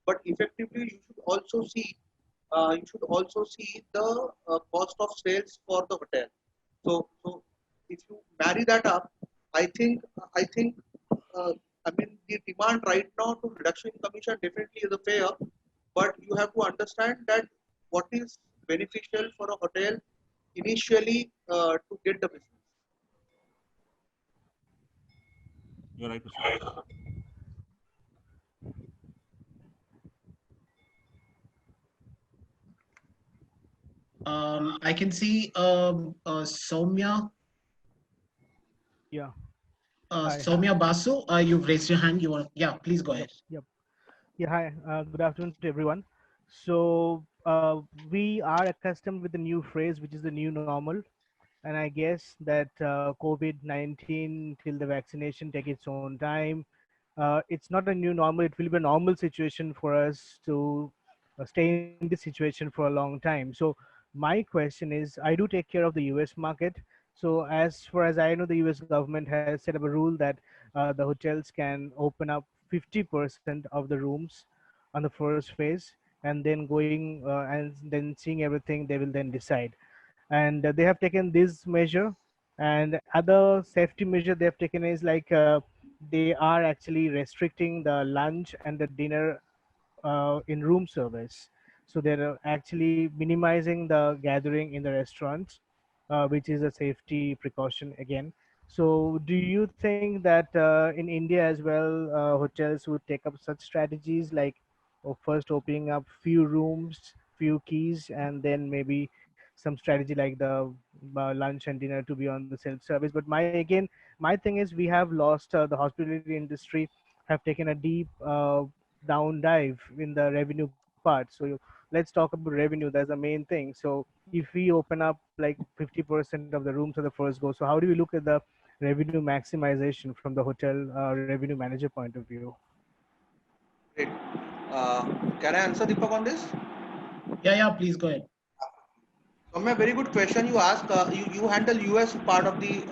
S5: But effectively, you should also see the cost of sales for the hotel. So if you marry that up, I think I think I mean the demand right now to reduction in commission definitely is a fair, but you have to understand that what is beneficial for a hotel initially to get the business.
S4: You're right, Mr.
S1: I can see Soumya,
S7: Yeah. Hi.
S1: Soumya Basu. You've raised your hand. You want? Yeah, please go
S7: Yep.
S1: ahead.
S7: Yep. Yeah. Hi. Good afternoon to everyone. So we are accustomed with the new phrase, which is the new normal, and I guess that COVID-19 till the vaccination take its own time. It's not a new normal. It will be a normal situation for us to stay in this situation for a long time. So my question is, I do take care of the US market. So as far as I know, the US government has set up a rule that the hotels can open up 50% of the rooms on the first phase, and then going and then seeing everything, they will then decide. And they have taken this measure, and other safety measure they have taken is like they are actually restricting the lunch and the dinner in room service. So they're actually minimizing the gathering in the restaurants, which is a safety precaution again. So do you think that in India as well, hotels would take up such strategies like first opening up few rooms, few keys, and then maybe some strategy like the lunch and dinner to be on the self-service? But my thing is we have lost the hospitality industry have taken a deep down dive in the revenue part. So let's talk about revenue. That's the main thing. So if we open up like 50% of the rooms on the first go, so how do we look at the revenue maximization from the hotel revenue manager point of view?
S5: Great. Uh, can I answer Deepak on this?
S1: Yeah, please go ahead.
S5: A very good question you ask. You handle US part of the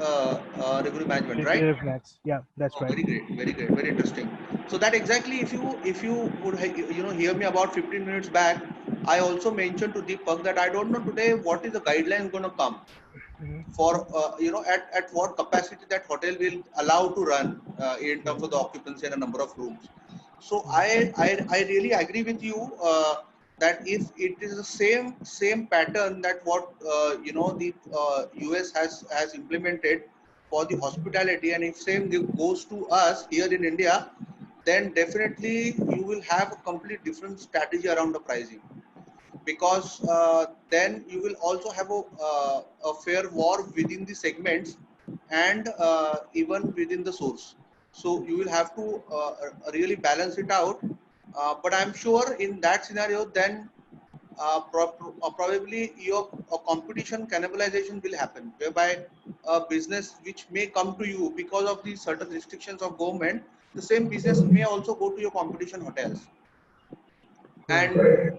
S5: revenue management, right?
S7: Flats. Yeah, that's
S5: Oh,
S7: right.
S5: very great, very interesting. So that exactly, if you would hear me about 15 minutes back, I also mentioned to Deepak that I don't know today what is the guidelines going to come
S7: Mhm.
S5: for at what capacity that hotel will allow to run in terms of the occupancy and a number of rooms. So I really agree with you that if it is the same pattern that what the US has implemented for the hospitality, and if same goes to us here in India, then definitely you will have a complete different strategy around the pricing, because then you will also have a fair war within the segments and even within the source. So you will have to really balance it out. But I'm sure in that scenario, then probably your competition cannibalization will happen, whereby a business which may come to you because of the certain restrictions of government, the same business may also go to your competition hotels.
S7: True.
S5: And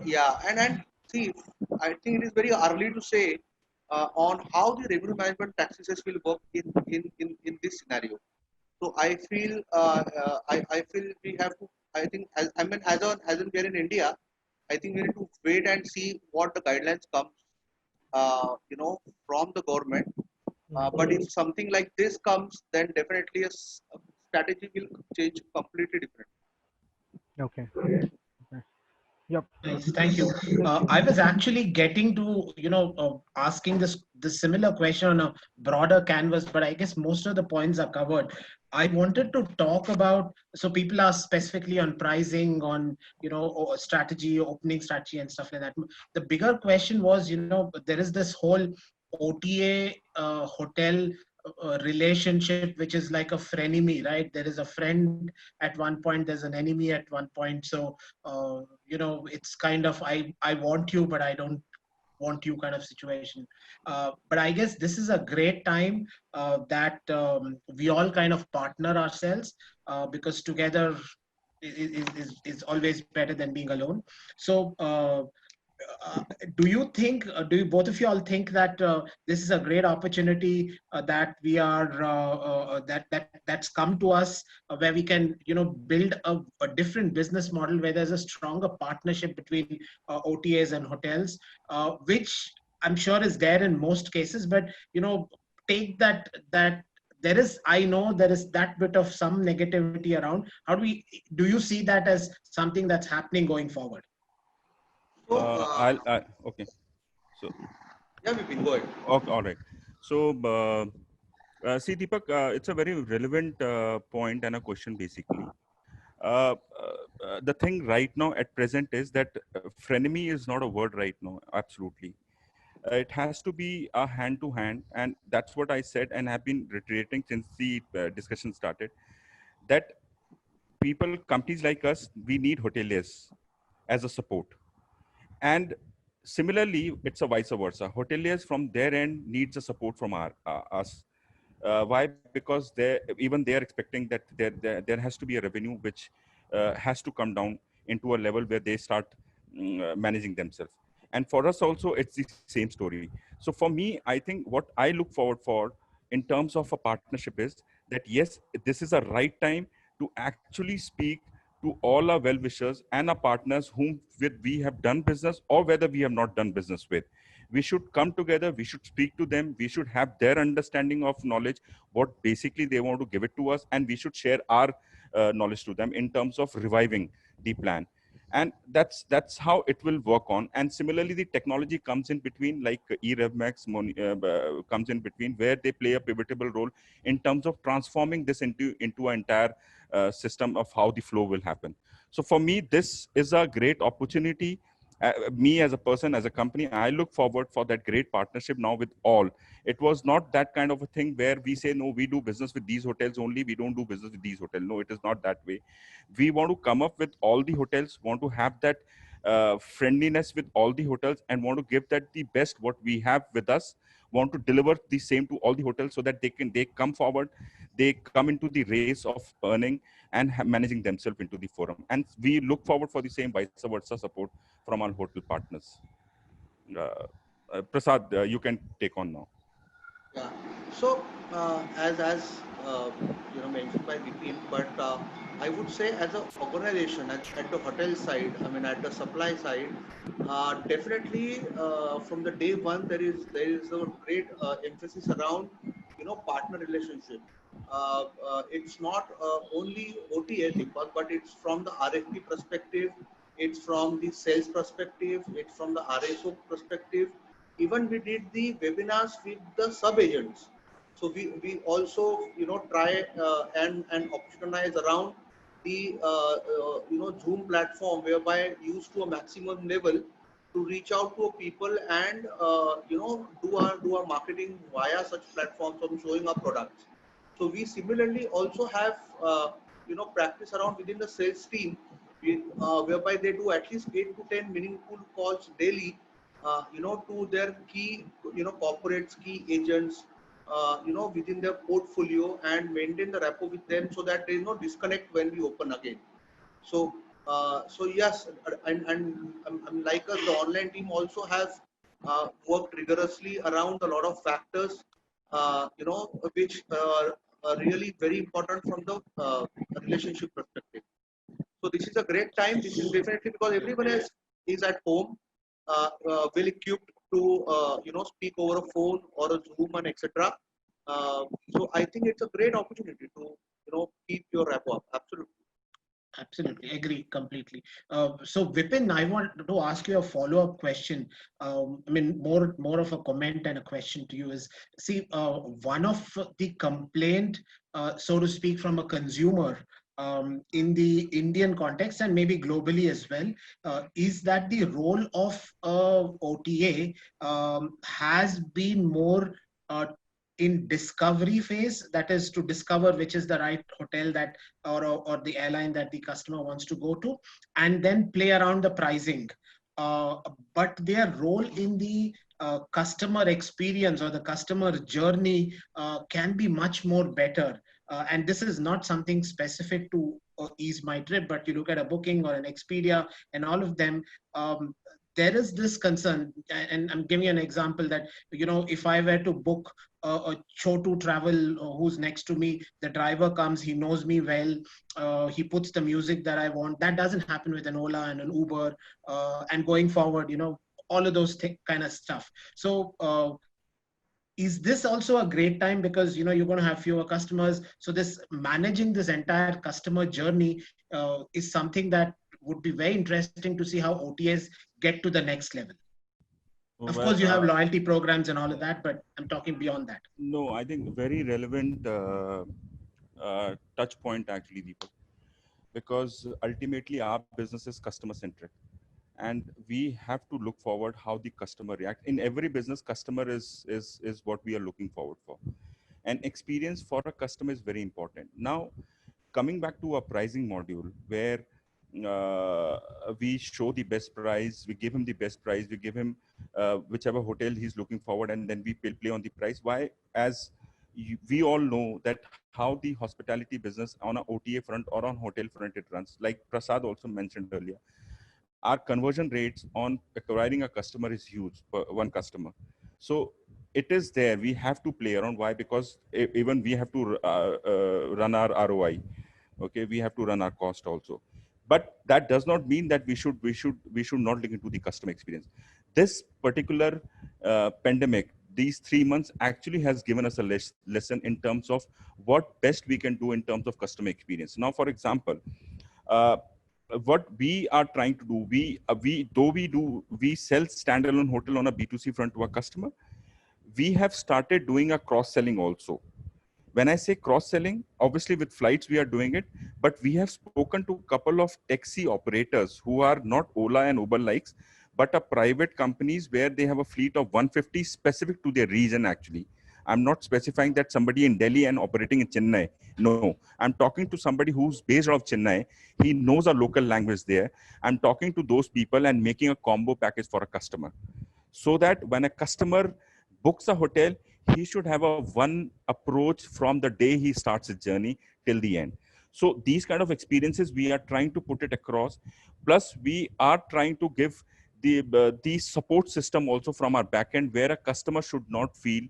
S5: yeah, and see, I think it is very early to say on how the revenue management practices will work in this scenario. So I feel I feel we have to, I think, I mean, as in we are in India, I think we need to wait and see what the guidelines come from the government. But if something like this comes, then definitely a strategy will change completely different.
S7: Okay. Okay. Yep.
S1: Nice, thank you.
S7: Thank you.
S1: I was actually getting to, asking this similar question on a broader canvas, but I guess most of the points are covered. I wanted to talk about, so people are specifically on pricing, on, strategy, opening strategy and stuff like that. The bigger question was, there is this whole OTA hotel relationship which is like a frenemy, right? There is a friend at one point, there's an enemy at one point. So, it's kind of, I want you, but I don't want you kind of situation. But I guess this is a great time that we all kind of partner ourselves because together is always better than being alone. So, do you think, do you both of you all think that this is a great opportunity that we are that's come to us where we can build a different business model where there's a stronger partnership between OTAs and hotels, which I'm sure is there in most cases, but take that there is, I know there is that bit of some negativity around. How do you see that as something that's happening going forward?
S5: So,
S4: Okay. So,
S5: yeah, Vipin, go ahead.
S4: okay, all right. So, see, Deepak, it's a very relevant point and a question basically. The thing right now at present is that frenemy is not a word right now. Absolutely. It has to be a hand to hand. And that's what I said and have been reiterating since the discussion started, that people, companies like us, we need hoteliers as a support. And similarly, it's a vice versa. Hoteliers from their end needs a support from us. Why? Because even they are expecting that there has to be a revenue which has to come down into a level where they start managing themselves. And for us also, it's the same story. So for me, I think what I look forward for in terms of a partnership is that yes, this is a right time to actually speak to all our well-wishers and our partners whom with we have done business or whether we have not done business with. We should come together, we should speak to them, we should have their understanding of knowledge, what basically they want to give it to us, and we should share our knowledge to them in terms of reviving the plan. And that's how it will work on. And similarly, the technology comes in between, like eRevMax comes in between, where they play a pivotal role in terms of transforming this into an entire system of how the flow will happen. So for me, this is a great opportunity. Me as a person, as a company, I look forward for that great partnership now with all. It was not that kind of a thing where we say, no, we do business with these hotels only, we don't do business with these hotels. No, it is not that way. We want to come up with all the hotels, want to have that friendliness with all the hotels, and want to give that the best what we have with us, want to deliver the same to all the hotels so that they come forward, they come into the race of earning and managing themselves into the forum. And we look forward for the same vice versa support from our hotel partners. Prasad, you can take on now.
S5: Yeah. So, as mentioned by Vipin, but I would say as an organization at the hotel side, I mean at the supply side, definitely from the day one there is a great emphasis around partner relationship. It's not only OTA, Deepak, but it's from the RFP perspective, it's from the sales perspective, it's from the RSO perspective. Even we did the webinars with the sub agents. So we also try and optimize around the Zoom platform, whereby used to a maximum level to reach out to people and do our marketing via such platforms from showing our products. So we similarly also have practice around within the sales team, whereby they do at least 8 to 10 meaningful calls daily, to their key, corporates, key agents, within their portfolio, and maintain the rapport with them so that there is no disconnect when we open again. So, so yes, and like us, the online team also has worked rigorously around a lot of factors, which are really very important from the relationship perspective. So this is a great time. This is definitely because everyone is at home, well equipped to speak over a phone or a Zoom and etc. So I think it's a great opportunity to keep your rapport up. Absolutely.
S1: Absolutely, agree completely. So Vipin, I want to ask you a follow-up question. I mean, more of a comment and a question to you is, see, one of the complaint, so to speak, from a consumer in the Indian context and maybe globally as well, is that the role of OTA has been more in discovery phase, that is to discover which is the right hotel that or the airline that the customer wants to go to, and then play around the pricing. But their role in the customer experience or the customer journey can be much more better. And this is not something specific to Ease My Trip, but you look at a Booking or an Expedia and all of them, there is this concern. And I'm giving you an example that, if I were to book a Chotu Travel who's next to me, the driver comes, he knows me well, he puts the music that I want. That doesn't happen with an Ola and an Uber. And going forward, all of those kind of stuff. So is this also a great time, because you're going to have fewer customers? So this managing this entire customer journey is something that would be very interesting to see how OTAs get to the next level. Of course, you have loyalty programs and all of that, but I'm talking beyond that.
S4: No, I think very relevant touch point actually, Deepak, because ultimately our business is customer centric, and we have to look forward how the customer react. In every business, customer is what we are looking forward for, and experience for a customer is very important. Now, coming back to a pricing module where we show the best price, we give him the best price, we give him whichever hotel he's looking forward, and then we play on the price. Why? As we all know that how the hospitality business on a OTA front or on hotel front it runs. Like Prasad also mentioned earlier, our conversion rates on acquiring a customer is huge for one customer. So it is there. We have to play around. Why? Because even we have to run our ROI. Okay, we have to run our cost also. But that does not mean that we should not look into the customer experience. This particular pandemic, these 3 months actually has given us a lesson in terms of what best we can do in terms of customer experience. Now, for example, what we are trying to do, we sell standalone hotel on a B2C front to a customer. We have started doing a cross-selling also. When I say cross-selling, obviously with flights we are doing it, but we have spoken to a couple of taxi operators who are not Ola and Uber likes, but are private companies where they have a fleet of 150 specific to their region actually. I'm not specifying that somebody in Delhi and operating in Chennai. No, I'm talking to somebody who's based out of Chennai. He knows a local language there. I'm talking to those people and making a combo package for a customer, so that when a customer books a hotel, he should have a one approach from the day he starts his journey till the end. So these kind of experiences, we are trying to put it across. Plus, we are trying to give the support system also from our backend, where a customer should not feel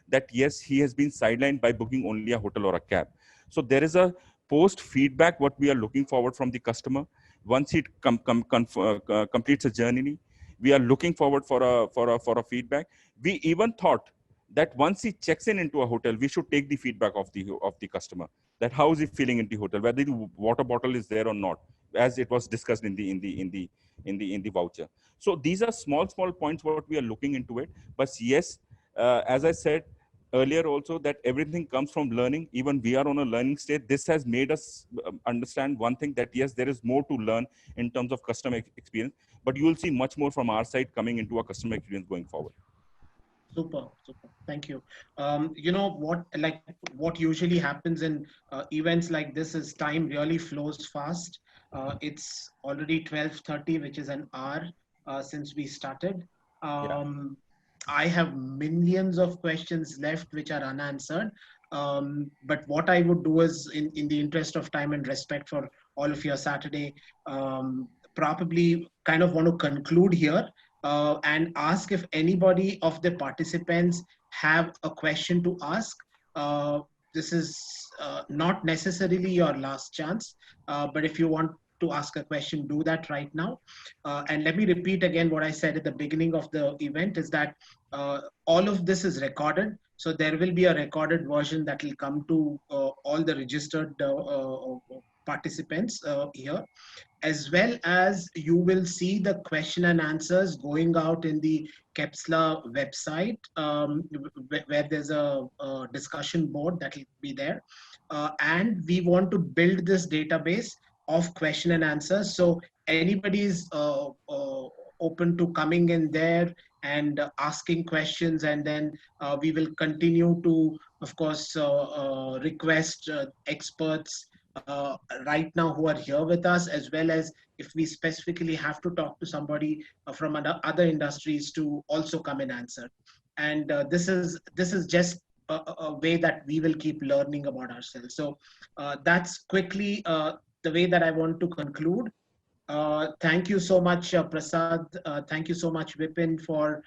S4: that, yes, he has been sidelined by booking only a hotel or a cab. So there is a post feedback what we are looking forward from the customer. Once he completes a journey, we are looking forward for a feedback. We even thought that once he checks into a hotel, we should take the feedback of the customer, that how is he feeling in the hotel, whether the water bottle is there or not, as it was discussed in the voucher. So these are small points what we are looking into it. But yes, as I said earlier also, that everything comes from learning. Even we are on a learning state. This has made us understand one thing, that yes, there is more to learn in terms of customer experience, but you will see much more from our side coming into a customer experience going forward.
S1: Super. Thank you. What usually happens in events like this is time really flows fast. It's already 12:30, which is an hour since we started. I have millions of questions left which are unanswered. But what I would do is, in the interest of time and respect for all of your Saturday, probably kind of want to conclude here. And ask if anybody of the participants have a question to ask. This is not necessarily your last chance, but if you want to ask a question, do that right now. And let me repeat again what I said at the beginning of the event, is that all of this is recorded. So there will be a recorded version that will come to all the registered participants here, as well as you will see the question and answers going out in the KEPSLA website, where there's a discussion board that will be there. And we want to build this database of question and answers. So anybody's open to coming in there and asking questions, and then we will continue to, of course, request experts right now who are here with us, as well as if we specifically have to talk to somebody from other industries to also come and answer. And this is just a way that we will keep learning about ourselves. So that's quickly the way that I want to conclude. Thank you so much, Prasad. Thank you so much, Vipin, for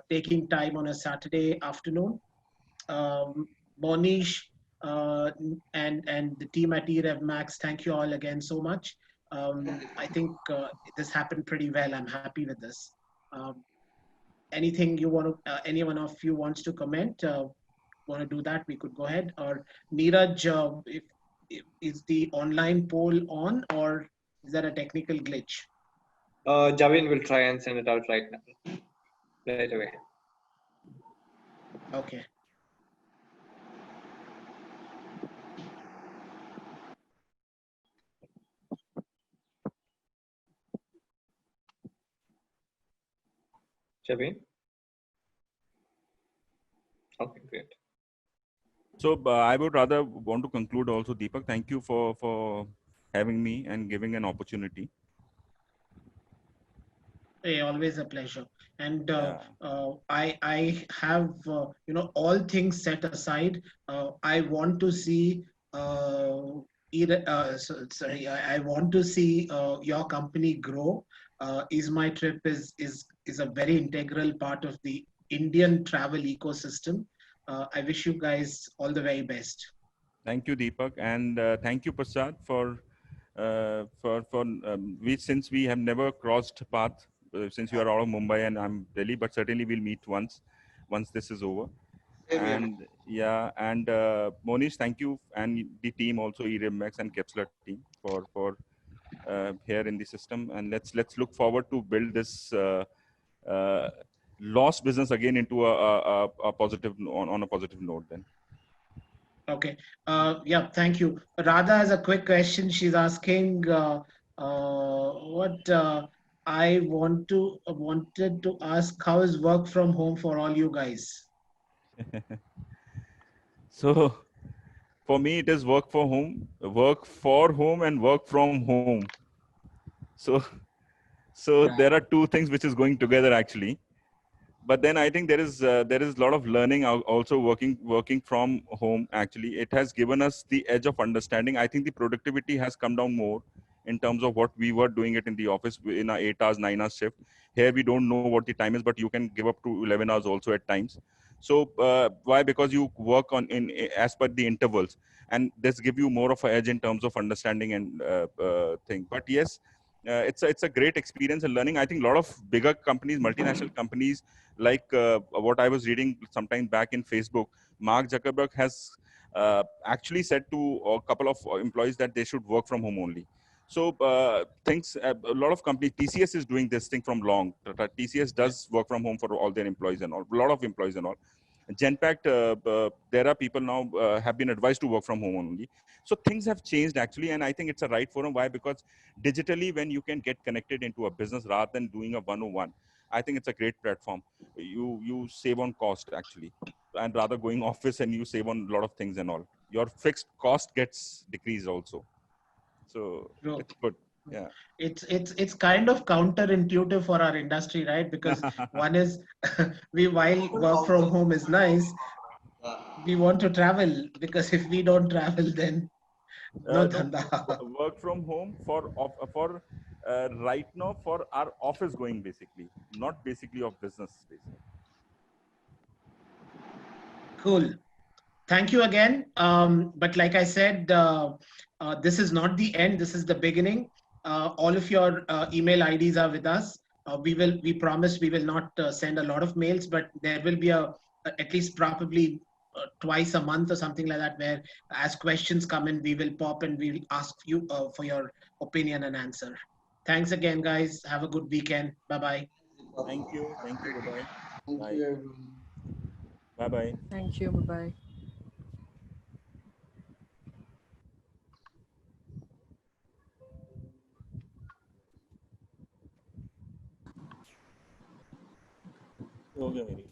S1: taking time on a Saturday afternoon. Monish and the team at eRevMax, thank you all again so much. I think this happened pretty well. I'm happy with this. Anything you want to, any one of you wants to comment? Want to do that? We could go ahead. Or Neeraj, if is the online poll on, or is there a technical glitch?
S3: Javin will try and send it out right now, right away.
S1: Okay.
S3: Javin? Okay, great.
S4: So I would rather want to conclude also, Deepak. Thank you for having me and giving an opportunity.
S1: Hey, always a pleasure. And
S4: Yeah.
S1: I have all things set aside. I want to see sorry. I want to see your company grow. Is My Trip is a very integral part of the Indian travel ecosystem. I wish you guys all the very best.
S4: Thank you, Deepak, and thank you, Prasad, for we, since we have never crossed path, since you are out of Mumbai and I'm Delhi, but certainly we'll meet once this is over.
S5: Same here.
S4: And yeah, and Monish, thank you, and the team also, eRevMax and Kepsler team for here in the system, and let's look forward to build this lost business again into a positive, on a positive note then.
S1: Okay. Yeah, thank you. Radha has a quick question. She's asking what I wanted to ask, how is work from home for all you guys?
S4: So for me, it is work for home, and work from home. So there are two things which is going together actually. But then I think there is a lot of learning also working from home. Actually, it has given us the edge of understanding. I think the productivity has come down more in terms of what we were doing it in the office in our 8 hours, 9 hours shift. Here we don't know what the time is, but you can give up to 11 hours also at times. So why? Because you work on in as per the intervals, and this give you more of an edge in terms of understanding and thing. But yes, it's a great experience and learning. I think a lot of bigger companies, multinational companies, like what I was reading sometime back in Facebook, Mark Zuckerberg has actually said to a couple of employees that they should work from home only. So things, a lot of companies, TCS is doing this thing from long. TCS does work from home for all their employees and all, a lot of employees and all. Genpact, there are people now have been advised to work from home only. So things have changed actually, and I think it's a right forum. Why? Because digitally, when you can get connected into a business rather than doing a one-on-one, I think it's a great platform. You save on cost actually, and rather going office, and you save on a lot of things and all. Your fixed cost gets decreased also. So
S1: True.
S4: it's good. Yeah.
S1: It's kind of counterintuitive for our industry, right? Because one is while work from home is nice, we want to travel, because if we don't travel, then no
S4: No,
S1: dhanda.
S4: work from home for right now for our office going basically, not basically of business basically.
S1: Cool. Thank you again. But like I said, this is not the end. This is the beginning. All of your email IDs are with us. We promise we will not send a lot of mails, but there will be at least probably twice a month or something like that, where as questions come in, we will pop and we will ask you for your opinion and answer. Thanks again, guys. Have a good weekend. Bye-bye.
S4: Thank you. Bye-bye.
S2: Thank
S4: Bye.
S2: you, everyone.
S4: Bye-bye.
S8: Thank you. Bye bye. हो गया मेरी